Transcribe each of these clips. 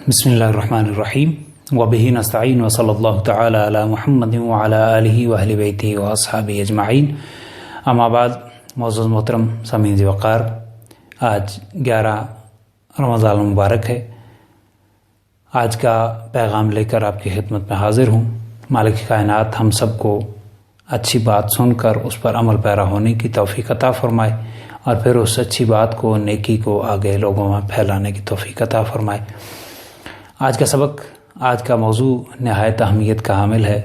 بسم اللہ الرحمن الرحیم وبہ نستعین وصلی اللہ تعالی علی محمد وعلی آلہ واہل بیتہ واصحابہ اجمعین، اما بعد۔ معزز محترم سامعین وقار، آج 11 رمضان المبارک ہے۔ آج کا پیغام لے کر آپ کی خدمت میں حاضر ہوں۔ مالک کائنات ہم سب کو اچھی بات سن کر اس پر عمل پیرا ہونے کی توفیق عطا فرمائے، اور پھر اس اچھی بات کو، نیکی کو آگے لوگوں میں پھیلانے کی توفیق عطا فرمائے۔ آج کا سبق، آج کا موضوع نہایت اہمیت کا حامل ہے،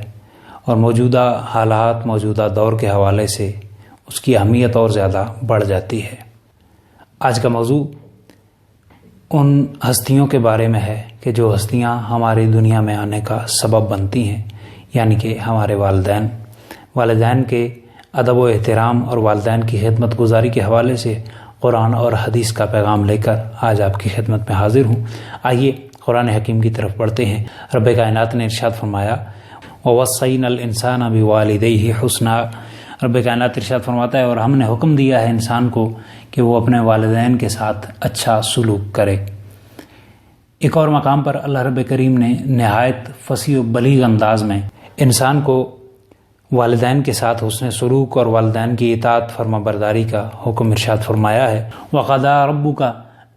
اور موجودہ حالات، موجودہ دور کے حوالے سے اس کی اہمیت اور زیادہ بڑھ جاتی ہے۔ آج کا موضوع ان ہستیوں کے بارے میں ہے کہ جو ہستیاں ہماری دنیا میں آنے کا سبب بنتی ہیں، یعنی کہ ہمارے والدین کے ادب و احترام اور والدین کی خدمت گزاری کے حوالے سے قرآن اور حدیث کا پیغام لے کر آج آپ کی خدمت میں حاضر ہوں۔ آئیے قرآن حکیم کی طرف بڑھتے ہیں۔ رب کائنات نے ارشاد فرمایا، وَوَصَّيْنَا الْإِنسَانَ بِوَالِدَيْهِ حُسْنًا۔ رب کائنات ارشاد فرماتا ہے، اور ہم نے حکم دیا ہے انسان کو کہ وہ اپنے والدین کے ساتھ اچھا سلوک کرے۔ ایک اور مقام پر اللہ رب کریم نے نہایت فصیح و بلیغ انداز میں انسان کو والدین کے ساتھ حسن سلوک اور والدین کی اطاعت فرما برداری کا حکم ارشاد فرمایا ہے۔ وَقَضَىٰ رَبُّكَ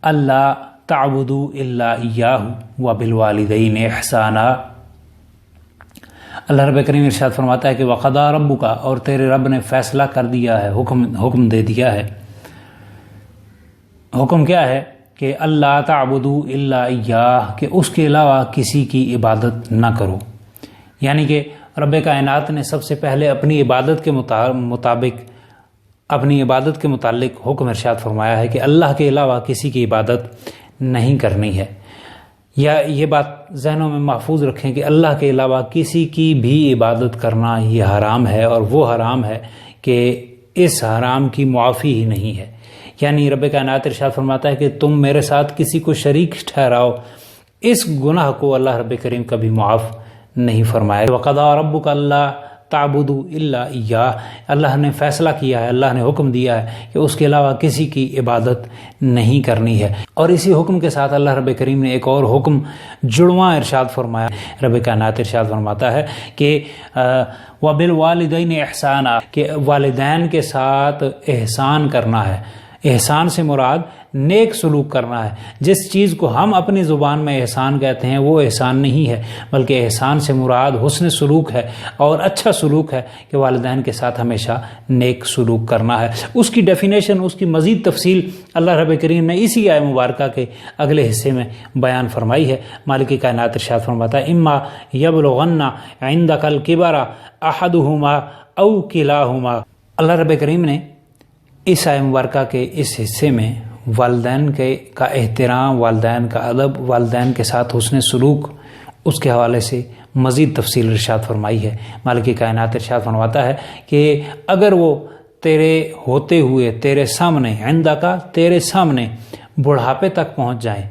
أَلَّا تَعْبُدُوا إِلَّا إِيَّاهُ وَبِالْوَالِدَيْنِ إِحْسَانًا۔ اللہ رب کریم ارشاد فرماتا ہے کہ وَقَضَىٰ رَبُّكَ، اور تیرے رب نے فیصلہ کر دیا ہے، حکم دے دیا ہے۔ حکم کیا ہے؟ کہ اللہ تعبدوا الا ایاہ، کہ اس کے علاوہ کسی کی عبادت نہ کرو۔ یعنی کہ رب کائنات نے سب سے پہلے اپنی عبادت کے متعلق حکم ارشاد فرمایا ہے کہ اللہ کے علاوہ کسی کی عبادت نہیں کرنی ہے۔ یا یہ بات ذہنوں میں محفوظ رکھیں کہ اللہ کے علاوہ کسی کی بھی عبادت کرنا یہ حرام ہے، اور وہ حرام ہے کہ اس حرام کی معافی ہی نہیں ہے۔ یعنی رب کائنات ارشاد فرماتا ہے کہ تم میرے ساتھ کسی کو شریک ٹھہراؤ، اس گناہ کو اللہ رب کریم کبھی معاف نہیں فرمایا۔ وَقَضَىٰ رَبُّكَ أَلَّا تَعْبُدُوا إِلَّا إِيَّاهُ، اللہ نے فیصلہ کیا ہے، اللہ نے حکم دیا ہے کہ اس کے علاوہ کسی کی عبادت نہیں کرنی ہے۔ اور اسی حکم کے ساتھ اللہ رب کریم نے ایک اور حکم جڑواں ارشاد فرمایا۔ رب کائنات ارشاد فرماتا ہے کہ وَبِالْوَالِدَيْنِ إِحْسَانًا، کہ والدین کے ساتھ احسان کرنا ہے۔ احسان سے مراد نیک سلوک کرنا ہے۔ جس چیز کو ہم اپنی زبان میں احسان کہتے ہیں وہ احسان نہیں ہے، بلکہ احسان سے مراد حسن سلوک ہے اور اچھا سلوک ہے، کہ والدین کے ساتھ ہمیشہ نیک سلوک کرنا ہے۔ اس کی ڈیفینیشن، اس کی مزید تفصیل اللہ رب کریم نے اسی آیہ مبارکہ کے اگلے حصے میں بیان فرمائی ہے۔ مالک کائنات ارشاد فرماتا ہے، اما یبلغن عندک الکبر احدہما او کلاہما۔ اللہ رب کریم نے اس آیہ مبارکہ کے اس حصے میں والدین کا احترام، والدین کا ادب، والدین کے ساتھ حسن سلوک، اس کے حوالے سے مزید تفصیل ارشاد فرمائی ہے۔ مالک کائنات ارشاد فرماتا ہے کہ اگر وہ تیرے ہوتے ہوئے تیرے سامنے، عندکا تیرے سامنے، بڑھاپے تک پہنچ جائیں،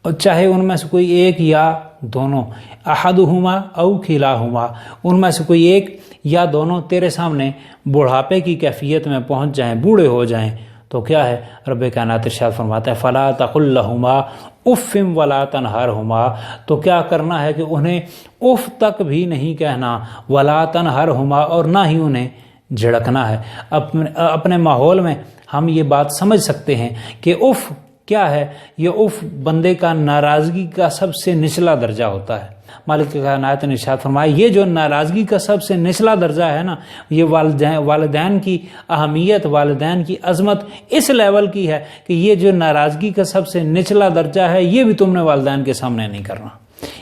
اور چاہے ان میں سے کوئی ایک یا دونوں، احدہما او کلاہما، ان میں سے کوئی ایک یا دونوں تیرے سامنے بڑھاپے کی کیفیت میں پہنچ جائیں، بوڑھے ہو جائیں، تو کیا ہے؟ رب کائنات ارشاد فرماتا ہے، فلا تقل لہما اف ولا تنہرہما، تو کیا کرنا ہے کہ انہیں اف تک بھی نہیں کہنا، ولا تنہرہما، اور نہ ہی انہیں جھڑکنا ہے۔ اپنے ماحول میں ہم یہ بات سمجھ سکتے ہیں کہ اف کیا ہے؟ یہ اف بندے کا ناراضگی کا سب سے نچلا درجہ ہوتا ہے۔ مالک کائنات نے ارشاد فرمایا، یہ جو ناراضگی کا سب سے نچلا درجہ ہے نا، یہ والدین کی اہمیت، والدین کی عظمت اس لیول کی ہے کہ یہ جو ناراضگی کا سب سے نچلا درجہ ہے، یہ بھی تم نے والدین کے سامنے نہیں کرنا۔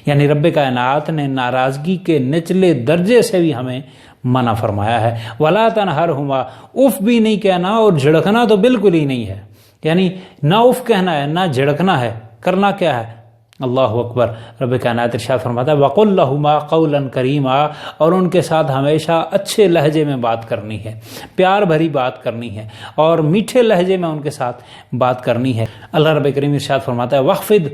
یعنی رب کائنات نے ناراضگی کے نچلے درجے سے بھی ہمیں منع فرمایا ہے۔ ولا تنہرہما، اف بھی نہیں کہنا، اور جھڑکنا تو بالکل ہی نہیں ہے۔ یعنی نہ اف کہنا ہے، نہ جھڑکنا ہے، کرنا کیا ہے؟ اللہ اکبر۔ رب کائنات ارشاد فرماتا ہے، وَقُلْ لَهُمَا قَوْلًا كَرِيمًا، اور ان کے ساتھ ہمیشہ اچھے لہجے میں بات کرنی ہے، پیار بھری بات کرنی ہے، اور میٹھے لہجے میں ان کے ساتھ بات کرنی ہے۔ اللہ رب کریم ارشاد فرماتا ہے، وَاخْفِضْ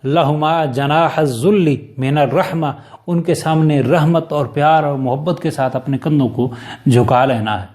لَهُمَا جَنَاحَ الذُّلِّ مِنَ الرَّحْمَةِ، ان کے سامنے رحمت اور پیار اور محبت کے ساتھ اپنے کندھوں کو جھکا لینا ہے۔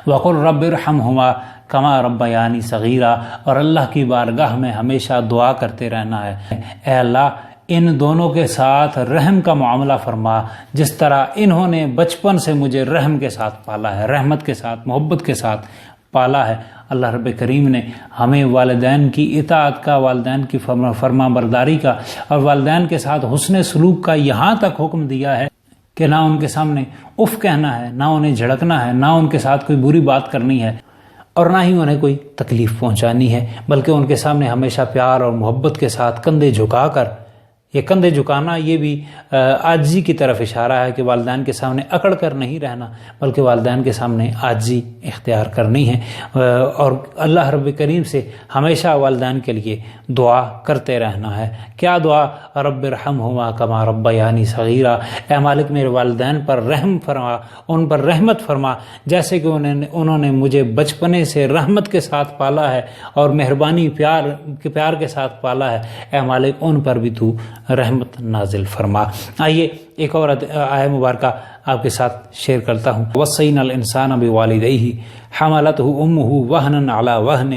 وَقُلْ رَبِّ ارْحَمْهُمَا کما ربیانی صغیرہ، اور اللہ کی بارگاہ میں ہمیشہ دعا کرتے رہنا ہے، اے اللہ ان دونوں کے ساتھ رحم کا معاملہ فرما، جس طرح انہوں نے بچپن سے مجھے رحم کے ساتھ پالا ہے، رحمت کے ساتھ، محبت کے ساتھ پالا ہے۔ اللہ رب کریم نے ہمیں والدین کی اطاعت کا، والدین کی فرما برداری کا اور والدین کے ساتھ حسن سلوک کا یہاں تک حکم دیا ہے کہ نہ ان کے سامنے اف کہنا ہے، نہ انہیں جھڑکنا ہے، نہ ان کے ساتھ کوئی بری بات کرنی ہے، اور نہ ہی انہیں کوئی تکلیف پہنچانی ہے، بلکہ ان کے سامنے ہمیشہ پیار اور محبت کے ساتھ کندھے جھکا کر، یہ کندھے جھکانا یہ بھی عاجزی کی طرف اشارہ ہے کہ والدین کے سامنے اکڑ کر نہیں رہنا، بلکہ والدین کے سامنے عاجزی اختیار کرنی ہے، اور اللہ رب کریم سے ہمیشہ والدین کے لیے دعا کرتے رہنا ہے۔ کیا دعا؟ رب ارحمہما کما ربیانی صغیرہ، اے مالک میرے والدین پر رحم فرما، ان پر رحمت فرما جیسے کہ انہوں نے مجھے بچپنے سے رحمت کے ساتھ پالا ہے اور مہربانی پیار کے ساتھ پالا ہے، اے مالک ان پر بھی تو رحمت نازل فرما۔ آئیے ایک اور آیہ مبارکہ آپ کے ساتھ شیئر کرتا ہوں۔ وصینا الانسان بوالدیہ حملتہ امہ وہنا علی وہن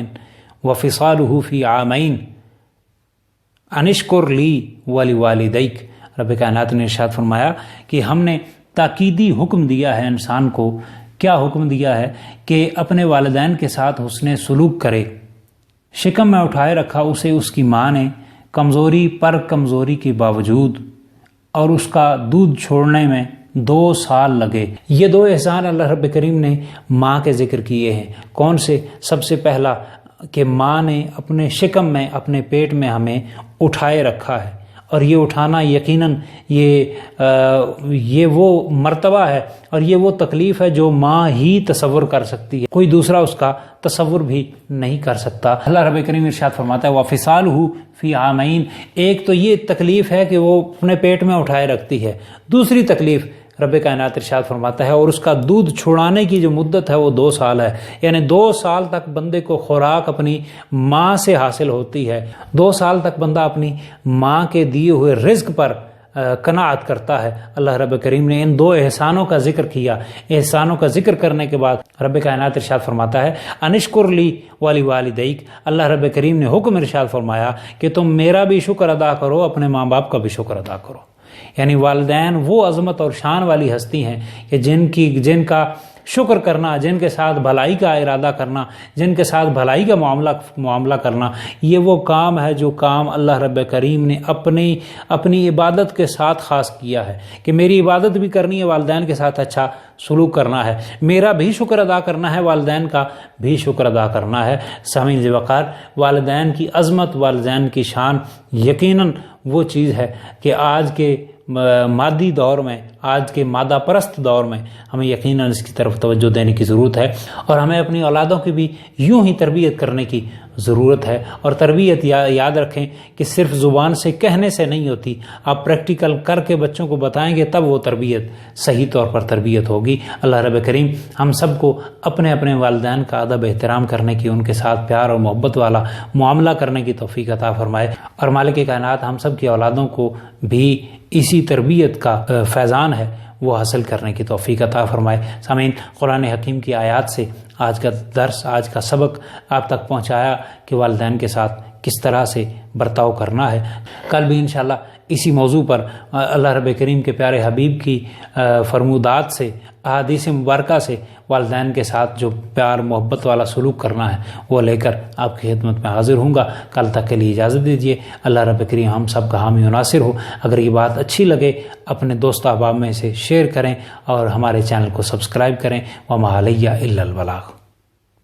وفصالہ فی عامین ان اشکر لی ولوالدیک۔ رب کائنات نے ارشاد فرمایا کہ ہم نے تاکیدی حکم دیا ہے انسان کو۔ کیا حکم دیا ہے؟ کہ اپنے والدین کے ساتھ حسن سلوک کرے۔ شکم میں اٹھائے رکھا اسے اس کی ماں نے، کمزوری پر کمزوری کے باوجود، اور اس کا دودھ چھوڑنے میں 2 سال لگے۔ یہ 2 احسان اللہ رب کریم نے ماں کے ذکر کیے ہیں۔ کون سے؟ سب سے پہلا کہ ماں نے اپنے شکم میں، اپنے پیٹ میں ہمیں اٹھائے رکھا ہے، اور یہ اٹھانا یقیناً یہ وہ مرتبہ ہے اور یہ وہ تکلیف ہے جو ماں ہی تصور کر سکتی ہے، کوئی دوسرا اس کا تصور بھی نہیں کر سکتا۔ اللہ رب کریم ارشاد فرماتا ہے وَفِصَالُهُ فِي عَامَيْن۔ ایک تو یہ تکلیف ہے کہ وہ اپنے پیٹ میں اٹھائے رکھتی ہے، دوسری تکلیف رب کائنات ارشاد فرماتا ہے اور اس کا دودھ چھڑانے کی جو مدت ہے وہ 2 سال ہے، یعنی 2 سال تک بندے کو خوراک اپنی ماں سے حاصل ہوتی ہے، 2 سال تک بندہ اپنی ماں کے دیے ہوئے رزق پر قناعت کرتا ہے۔ اللہ رب کریم نے ان 2 احسانوں کا ذکر کیا۔ احسانوں کا ذکر کرنے کے بعد رب کائنات ارشاد فرماتا ہے انشکر لی ولوالدیک۔ اللہ رب کریم نے حکم ارشاد فرمایا کہ تم میرا بھی شکر ادا کرو، اپنے ماں باپ کا بھی شکر ادا کرو۔ یعنی والدین وہ عظمت اور شان والی ہستی ہیں کہ جن کا شکر کرنا، جن کے ساتھ بھلائی کا ارادہ کرنا، جن کے ساتھ بھلائی کا معاملہ کرنا، یہ وہ کام ہے جو کام اللہ رب کریم نے اپنی عبادت کے ساتھ خاص کیا ہے کہ میری عبادت بھی کرنی ہے، والدین کے ساتھ اچھا سلوک کرنا ہے، میرا بھی شکر ادا کرنا ہے، والدین کا بھی شکر ادا کرنا ہے۔ سامعین ذی وقار، والدین کی عظمت، والدین کی شان یقیناً وہ چیز ہے کہ آج کے مادی دور میں، آج کے مادہ پرست دور میں ہمیں یقیناً اس کی طرف توجہ دینے کی ضرورت ہے، اور ہمیں اپنی اولادوں کی بھی یوں ہی تربیت کرنے کی ضرورت ہے۔ اور تربیت یاد رکھیں کہ صرف زبان سے کہنے سے نہیں ہوتی، آپ پریکٹیکل کر کے بچوں کو بتائیں گے تب وہ تربیت صحیح طور پر تربیت ہوگی۔ اللہ رب کریم ہم سب کو اپنے والدین کا ادب احترام کرنے کی، ان کے ساتھ پیار اور محبت والا معاملہ کرنے کی توفیق عطا فرمائے، اور مالک کائنات ہم سب کی اولادوں کو بھی اسی تربیت کا فیضان ہے وہ حاصل کرنے کی توفیق عطا فرمائے۔ سامعین، قرآن حکیم کی آیات سے آج کا درس، آج کا سبق آپ تک پہنچایا کہ والدین کے ساتھ کس طرح سے برتاؤ کرنا ہے۔ کل بھی انشاءاللہ اسی موضوع پر اللہ رب کریم کے پیارے حبیب کی فرمودات سے، احادیث مبارکہ سے والدین کے ساتھ جو پیار محبت والا سلوک کرنا ہے وہ لے کر آپ کی خدمت میں حاضر ہوں گا۔ کل تک کے لیے اجازت دیجیے۔ اللہ رب کریم ہم سب کا حامی و ناصر ہو۔ اگر یہ بات اچھی لگے اپنے دوست احباب میں سے شیئر کریں اور ہمارے چینل کو سبسکرائب کریں۔ وما علیہ الا البلاغ۔